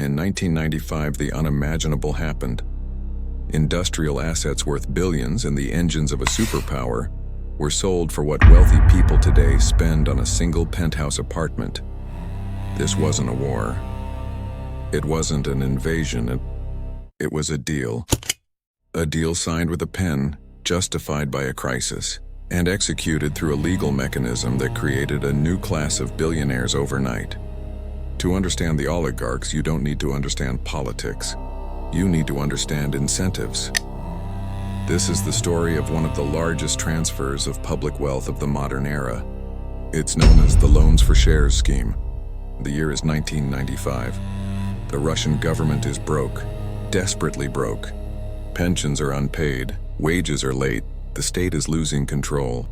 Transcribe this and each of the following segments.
In 1995, the unimaginable happened. Industrial assets worth billions and the engines of a superpower were sold for what wealthy people today spend on a single penthouse apartment. This wasn't a war. It wasn't an invasion. It was a deal. A deal signed with a pen, justified by a crisis, and executed through a legal mechanism that created a new class of billionaires overnight. To understand the oligarchs, you don't need to understand politics. You need to understand incentives. This is the story of one of the largest transfers of public wealth of the modern era. It's known as the Loans for Shares scheme. The year is 1995. The Russian government is broke, desperately broke. Pensions are unpaid, wages are late, the state is losing control.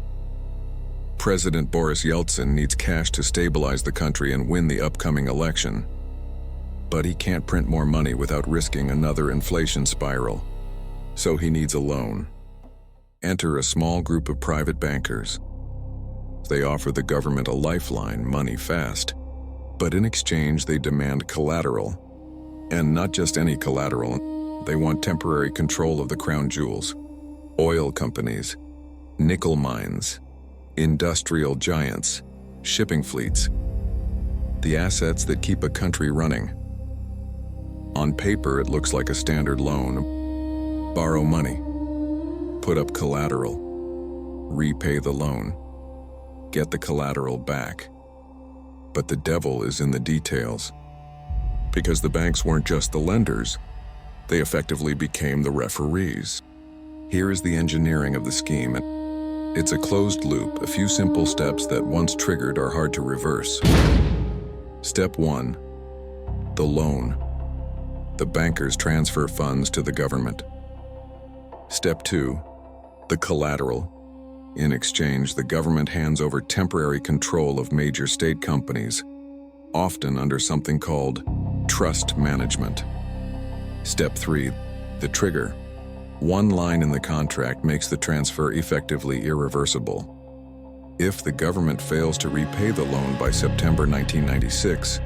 President Boris Yeltsin needs cash to stabilize the country and win the upcoming election. But he can't print more money without risking another inflation spiral. So he needs a loan. Enter a small group of private bankers. They offer the government a lifeline, money fast. But in exchange, they demand collateral. And not just any collateral, they want temporary control of the crown jewels. Oil companies, nickel mines, industrial giants, shipping fleets. The assets that keep a country running. On paper, it looks like a standard loan. Borrow money, put up collateral, repay the loan, get the collateral back. But the devil is in the details. Because the banks weren't just the lenders, they effectively became the referees. Here is the engineering of the scheme. It's a closed loop, a few simple steps that once triggered are hard to reverse. Step 1, the loan. The bankers transfer funds to the government. Step 2, the collateral. In exchange, the government hands over temporary control of major state companies, often under something called trust management. Step 3, the trigger. One line in the contract makes the transfer effectively irreversible. If the government fails to repay the loan by September 1996,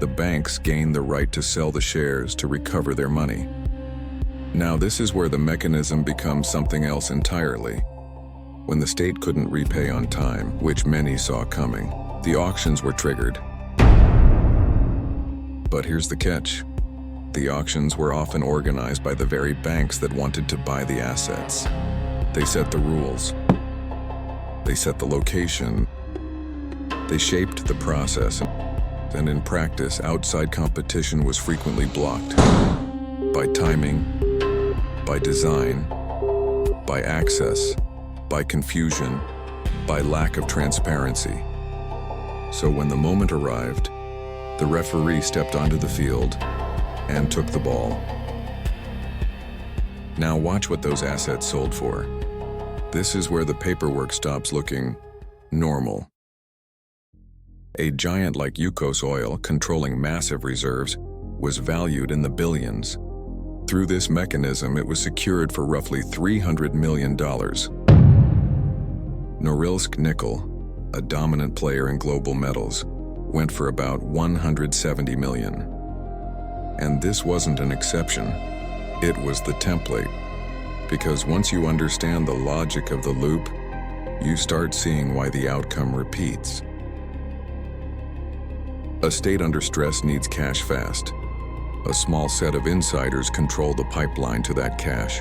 the banks gain the right to sell the shares to recover their money. Now this is where the mechanism becomes something else entirely. When the state couldn't repay on time, which many saw coming, the auctions were triggered. But here's the catch. The auctions were often organized by the very banks that wanted to buy the assets. They set the rules. They set the location. They shaped the process. And in practice, outside competition was frequently blocked. By timing, by design, by access, by confusion, by lack of transparency. So when the moment arrived, the referee stepped onto the field and took the ball. Now watch what those assets sold for. This is where the paperwork stops looking normal. A giant like Yukos Oil, controlling massive reserves, was valued in the billions. Through this mechanism, it was secured for roughly $300 million. Norilsk Nickel, a dominant player in global metals, went for about $170 million. And this wasn't an exception. It was the template. Because once you understand the logic of the loop, you start seeing why the outcome repeats. A state under stress needs cash fast. A small set of insiders control the pipeline to that cash.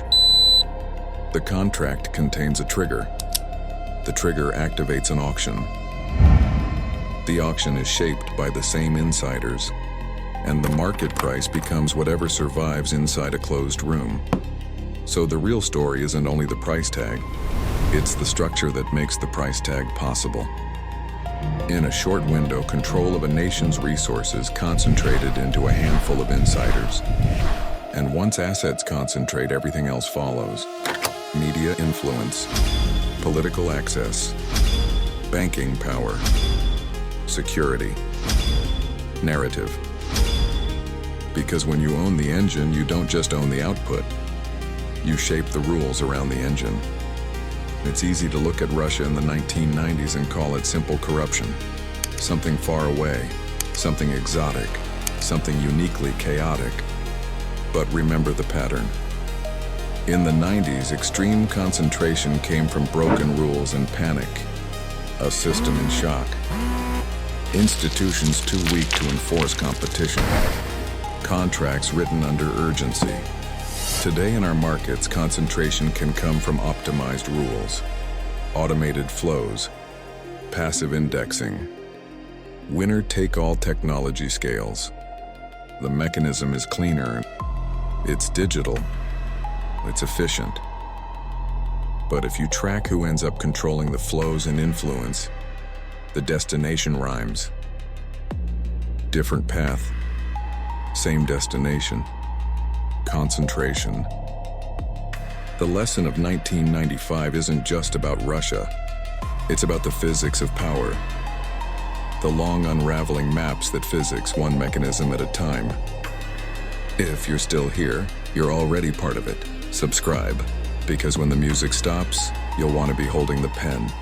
The contract contains a trigger. The trigger activates an auction. The auction is shaped by the same insiders, and the market price becomes whatever survives inside a closed room. So the real story isn't only the price tag, it's the structure that makes the price tag possible. In a short window, control of a nation's resources concentrated into a handful of insiders. And once assets concentrate, everything else follows. Media influence, political access, banking power, security, narrative. Because when you own the engine, you don't just own the output. You shape the rules around the engine. It's easy to look at Russia in the 1990s and call it simple corruption. Something far away, something exotic, something uniquely chaotic. But remember the pattern. In the 90s, extreme concentration came from broken rules and panic. A system in shock. Institutions too weak to enforce competition. Contracts written under urgency. Today in our markets, concentration can come from optimized rules, automated flows, passive indexing, winner-take-all technology scales. The mechanism is cleaner, it's digital, it's efficient. But if you track who ends up controlling the flows and influence, the destination rhymes. Different path, same destination. Concentration. The lesson of 1995 isn't just about Russia. It's about the physics of power. The long unraveling maps that physics, one mechanism at a time. If you're still here, you're already part of it. Subscribe, because when the music stops, you'll want to be holding the pen.